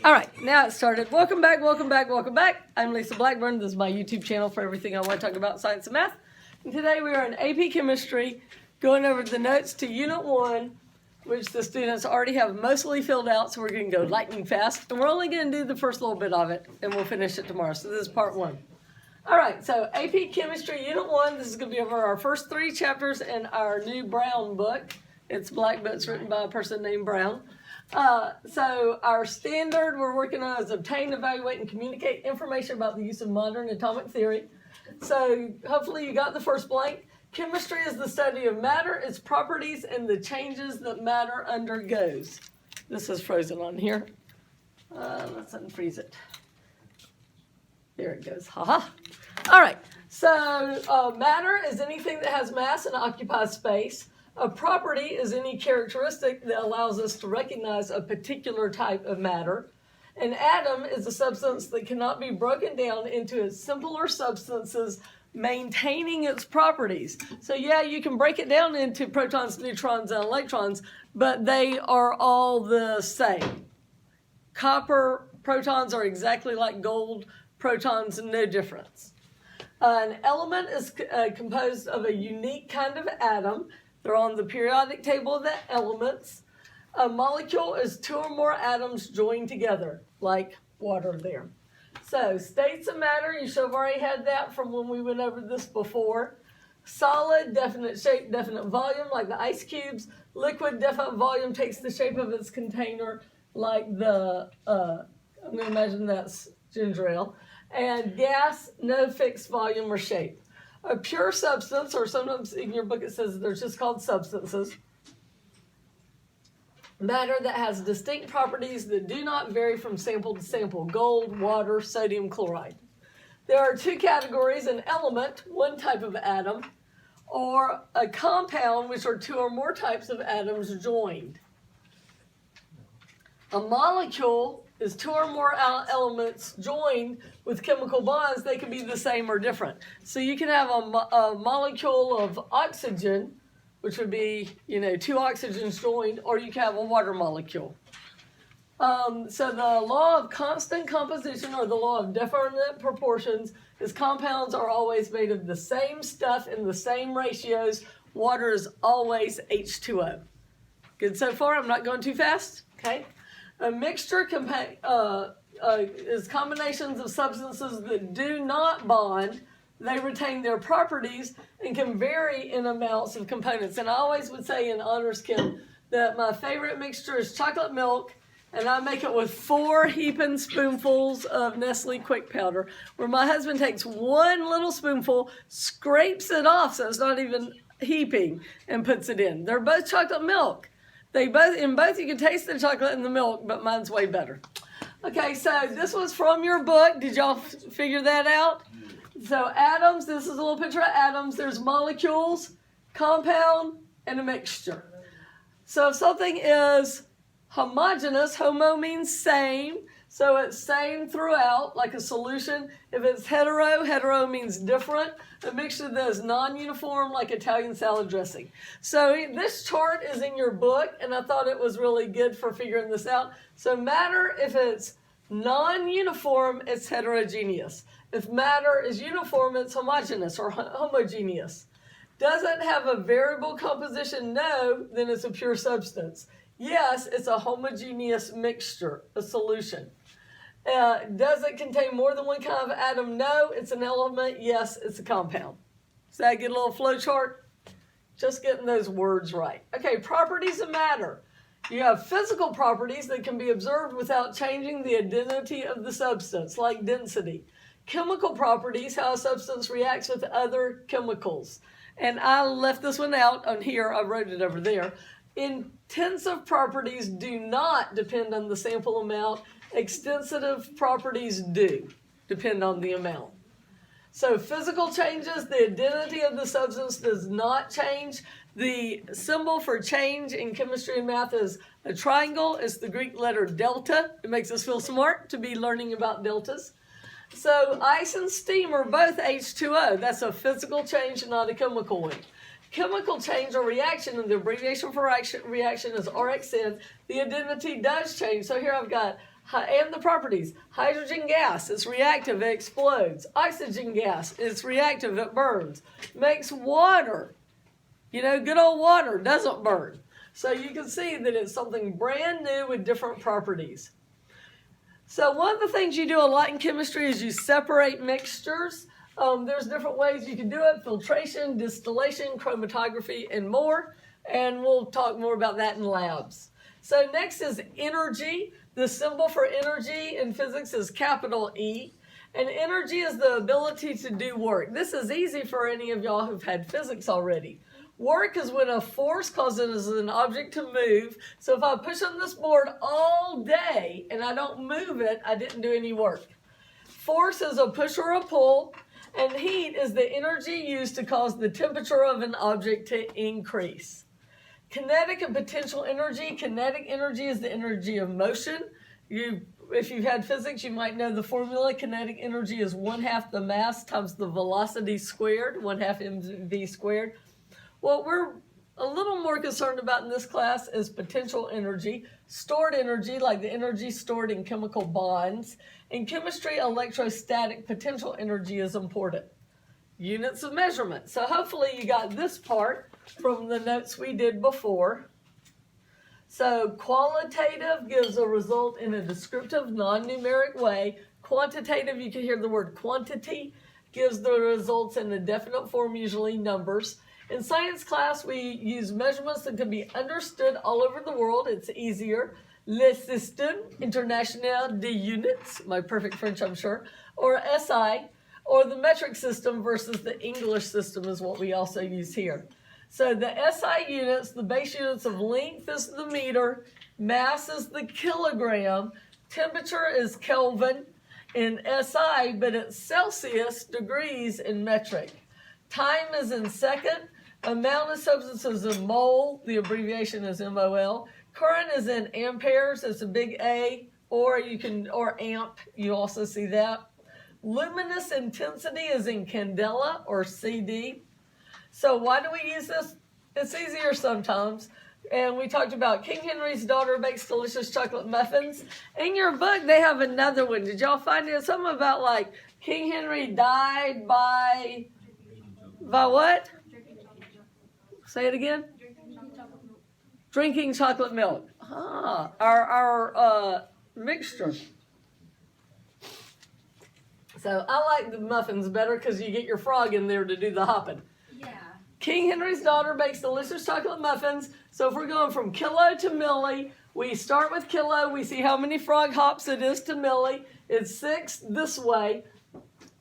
All right, now it started. Welcome back, welcome back, welcome back. I'm Lisa Blackburn. This is my YouTube channel for everything I want to talk about science and math. And today we are in AP Chemistry, going over the notes to Unit 1, which the students already have mostly filled out, so we're going to go lightning fast. And we're only going to do the first little bit of it, and we'll finish it tomorrow. So this is part 1. All right, so AP Chemistry Unit 1, this is going to be over our first 3 chapters in our new Brown book. It's black, but it's written by a person named Brown. So our standard we're working on is obtain, evaluate, and communicate information about the use of modern atomic theory. So hopefully you got the first blank. Chemistry is the study of matter, its properties, and the changes that matter undergoes. This is frozen on here. Let's unfreeze it. There it goes. Haha. All right. So matter is anything that has mass and occupies space. A property is any characteristic that allows us to recognize a particular type of matter. An atom is a substance that cannot be broken down into its simpler substances, maintaining its properties. So yeah, you can break it down into protons, neutrons, and electrons, but they are all the same. Copper protons are exactly like gold protons, no difference. An element is composed of a unique kind of atom. They're on the periodic table of the elements. A molecule is 2 or more atoms joined together, like water there. So, states of matter, you should have already had that from when we went over this before. Solid, definite shape, definite volume, like the ice cubes. Liquid, definite volume, takes the shape of its container, like the, I'm going to imagine that's ginger ale. And gas, no fixed volume or shape. A pure substance, or sometimes in your book it says they're just called substances. Matter that has distinct properties that do not vary from sample to sample. Gold, water, sodium chloride. There are 2 categories: an element, one type of atom, or a compound, which are 2 or more types of atoms joined. A molecule is 2 or more elements joined with chemical bonds. They can be the same or different. So you can have a molecule of oxygen, which would be, 2 oxygens joined, or you can have a water molecule. So the law of constant composition, or the law of definite proportions, is compounds are always made of the same stuff in the same ratios. Water is always H2O. Good so far? I'm not going too fast? Okay. A mixture is combinations of substances that do not bond. They retain their properties and can vary in amounts of components. And I always would say in honors chem that my favorite mixture is chocolate milk, and I make it with 4 heaping spoonfuls of Nestle Quick Powder, where my husband takes 1 little spoonful, scrapes it off so it's not even heaping, and puts it in. They're both chocolate milk. In both you can taste the chocolate and the milk, but mine's way better. Okay, so this was from your book. Did y'all figure that out? So atoms, this is a little picture of atoms. There's molecules, compound, and a mixture. So if something is homogeneous, homo means same, so it's same throughout, like a solution. If it's hetero means different. A mixture that is non-uniform, like Italian salad dressing. So this chart is in your book, and I thought it was really good for figuring this out. So matter, if it's non-uniform, it's heterogeneous. If matter is uniform, it's homogeneous or homogeneous. Doesn't have a variable composition? No, then it's a pure substance. Yes, it's a homogeneous mixture, a solution. Does it contain more than one kind of atom? No, it's an element. Yes, it's a compound. Does that get a little flow chart? Just getting those words right. Okay, properties of matter. You have physical properties that can be observed without changing the identity of the substance, like density. Chemical properties, how a substance reacts with other chemicals. And I left this one out on here. I wrote it over there. Intensive properties do not depend on the sample amount. Extensive properties do depend on the amount. So physical changes, the identity of the substance does not change. The symbol for change in chemistry and math is a triangle. It's the Greek letter delta. It makes us feel smart to be learning about deltas. So ice and steam are both H2O. That's a physical change, not a chemical one. chemical change or reaction, and the abbreviation for reaction is RXN, the identity does change. So here I've got And the properties. Hydrogen gas, it's reactive, it explodes. Oxygen gas, it's reactive, it burns. Makes water. You know, good old water doesn't burn. So you can see that it's something brand new with different properties. So one of the things you do a lot in chemistry is you separate mixtures. There's different ways you can do it: filtration, distillation, chromatography, and more. And we'll talk more about that in labs. So next is energy. The symbol for energy in physics is capital E. And energy is the ability to do work. This is easy for any of y'all who've had physics already. Work is when a force causes an object to move. So if I push on this board all day and I don't move it, I didn't do any work. Force is a push or a pull, and heat is the energy used to cause the temperature of an object to increase. Kinetic and potential energy. Kinetic energy is the energy of motion. If you've had physics, you might know the formula. Kinetic energy is 1/2 the mass times the velocity squared, 1/2 mv squared. What we're a little more concerned about in this class is potential energy, stored energy, like the energy stored in chemical bonds. In chemistry, electrostatic potential energy is important. Units of measurement. So hopefully you got this part from the notes we did before. So qualitative gives a result in a descriptive, non-numeric way. Quantitative, you can hear the word quantity, gives the results in a definite form, usually numbers. In science class, we use measurements that can be understood all over the world. It's easier. Le Système International des Units, my perfect French, I'm sure, or SI, or the metric system versus the English system is what we also use here. So the SI units, the base units of length is the meter, mass is the kilogram, temperature is Kelvin in SI, but it's Celsius, degrees in metric. Time is in second. Amount of substance is in mole. The abbreviation is MOL. Current is in amperes. It's a big A, or amp. You also see that. Luminous intensity is in candela or CD. So why do we use this? It's easier sometimes. And we talked about King Henry's daughter bakes delicious chocolate muffins. In your book, they have another one. Did y'all find it? Something about like King Henry died by what? Say it again. Drinking chocolate milk. Our mixture. So I like the muffins better because you get your frog in there to do the hopping. Yeah. King Henry's daughter bakes delicious chocolate muffins. So if we're going from kilo to milli, we start with kilo. We see how many frog hops it is to milli. It's 6 this way.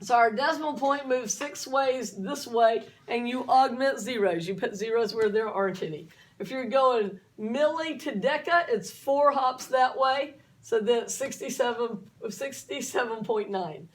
So our decimal point moves 6 ways this way, and you augment zeros. You put zeros where there aren't any. If you're going milli to deca, it's 4 hops that way. So that's 67.9.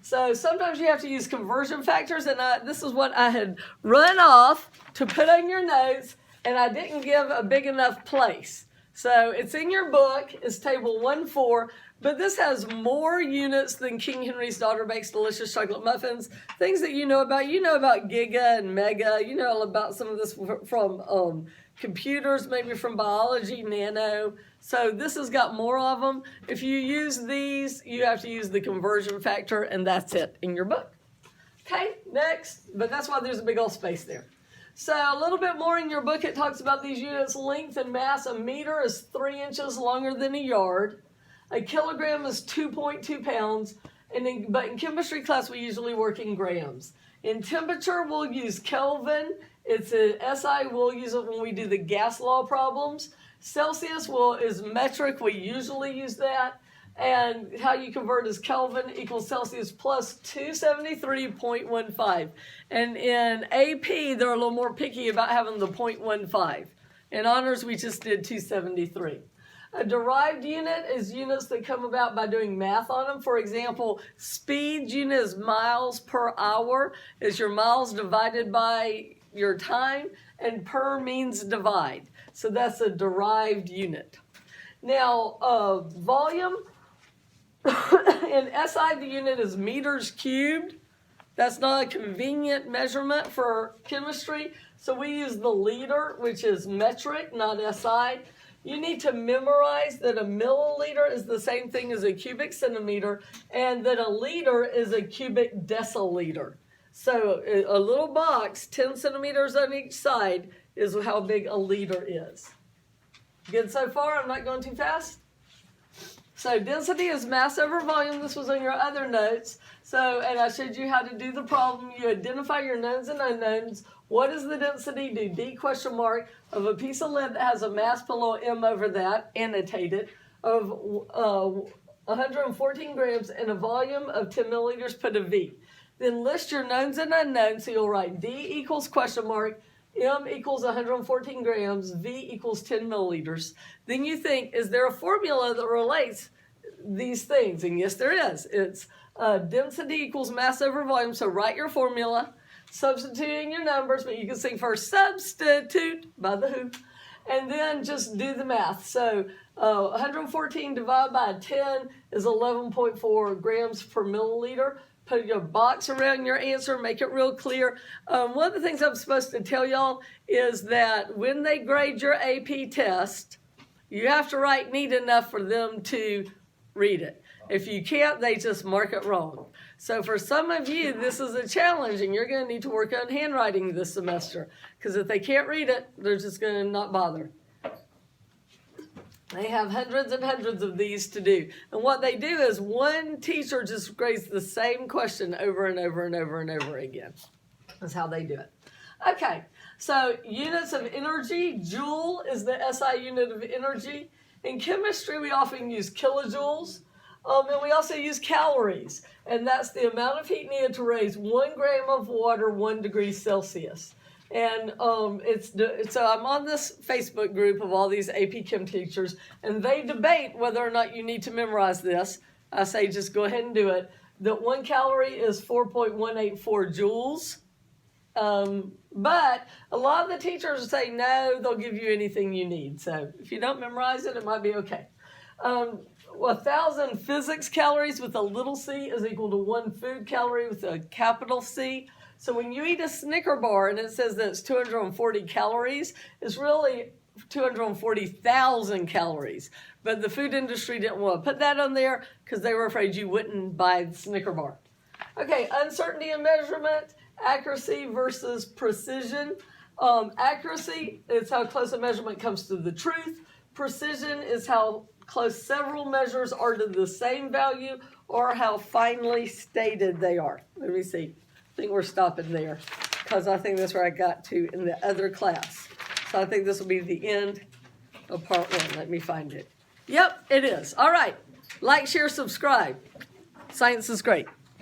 So sometimes you have to use conversion factors, and this is what I had run off to put on your notes, and I didn't give a big enough place. So it's in your book, it's table 1-4, but this has more units than King Henry's daughter bakes delicious chocolate muffins. Things that you know about giga and mega, you know about some of this from computers, maybe from biology, nano. So this has got more of them. If you use these, you have to use the conversion factor, and that's it in your book. Okay, next, but that's why there's a big old space there. So a little bit more in your book, it talks about these units, length and mass. A meter is 3 inches longer than a yard. A kilogram is 2.2 pounds. But in chemistry class, we usually work in grams. In temperature, we'll use Kelvin. It's a SI, we'll use it when we do the gas law problems. Celsius is metric, we usually use that. And how you convert is Kelvin equals Celsius plus 273.15. And in AP, they're a little more picky about having the 0.15. In honors, we just did 273. A derived unit is units that come about by doing math on them. For example, speed unit is miles per hour. Is your miles divided by your time, and per means divide. So that's a derived unit. Now, volume, in SI, the unit is meters cubed. That's not a convenient measurement for chemistry. So we use the liter, which is metric, not SI. you need to memorize that a milliliter is the same thing as a cubic centimeter and that a liter is a cubic deciliter. So a little box, 10 centimeters on each side, is how big a liter is. Good so far? I'm not going too fast? So density is mass over volume. This was on your other notes. So, and I showed you how to do the problem. You identify your knowns and unknowns. What is the density, do D question mark, of a piece of lead that has a mass below M over that, annotate it, of 114 grams and a volume of 10 milliliters, put a V. Then list your knowns and unknowns. So you'll write D equals question mark, M equals 114 grams, V equals 10 milliliters. Then you think, is there a formula that relates these things? And yes, there is. It's density equals mass over volume. So write your formula, substituting your numbers, but you can sing first substitute by The Who, and then just do the math. So 114 divided by 10 is 11.4 grams per milliliter. Put your box around your answer, make it real clear. One of the things I'm supposed to tell y'all is that when they grade your AP test, you have to write neat enough for them to read it. If you can't, they just mark it wrong. So for some of you, this is a challenge, and you're going to need to work on handwriting this semester, because if they can't read it, they're just going to not bother. They have hundreds and hundreds of these to do. And what they do is one teacher just grades the same question over and over and over and over again. That's how they do it. Okay, so units of energy. Joule is the SI unit of energy. In chemistry, we often use kilojoules. And we also use calories. And that's the amount of heat needed to raise 1 gram of water 1 degree Celsius. And so I'm on this Facebook group of all these AP Chem teachers, and they debate whether or not you need to memorize this. I say just go ahead and do it. That 1 calorie is 4.184 joules. But a lot of the teachers say no, they'll give you anything you need. So if you don't memorize it, it might be okay. 1,000 physics calories with a little c is equal to 1 food calorie with a capital C. So when you eat a Snicker bar and it says that it's 240 calories, it's really 240,000 calories. But the food industry didn't want to put that on there because they were afraid you wouldn't buy the Snicker bar. Okay, uncertainty in measurement, accuracy versus precision. Accuracy is how close a measurement comes to the truth. Precision is how close several measures are to the same value or how finely stated they are. Let me see. I think we're stopping there because I think that's where I got to in the other class. So I think this will be the end of part 1. Let me find it. Yep, it is. All right. Like, share, subscribe. Science is great.